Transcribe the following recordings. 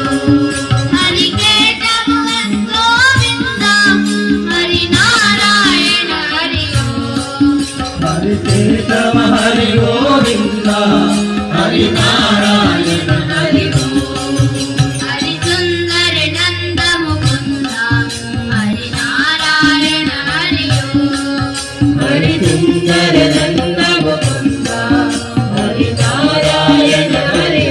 हरि केशव गोविंद हरि नारायण हरि हरि केशव हरि गोविंद हरि नारायण हरि हरि सुंदर नंद मुकुंद हरि नारायण हरि हरि सुंदर नंद मुकुंद हरि नारायण हरि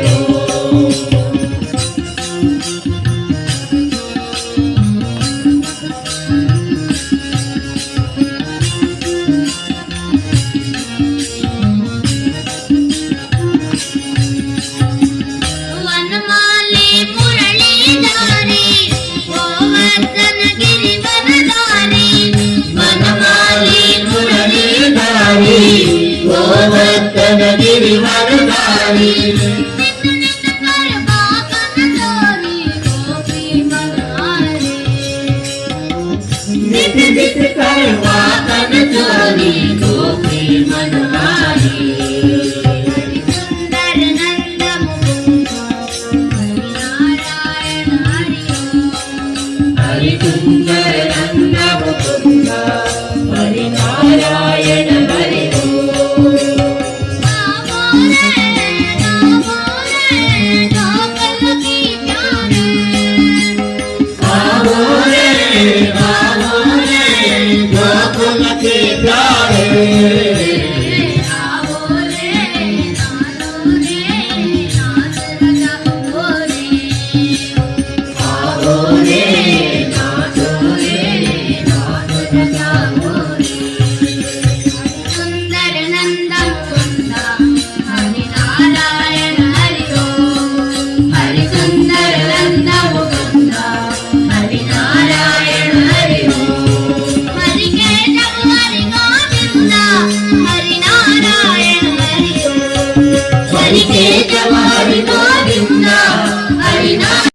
वनमाली मुरलीधारी गोवर्धन गिरिवरधारी वनमाली मुरलीधारी गोवर्धन गिरिवरधारी नित नित कर वाकन चोरी गोपी मनहारी हरि सुंदर नंद मुकुंद हरि नारायण हरि हरि सुंदर नंद मुकुंद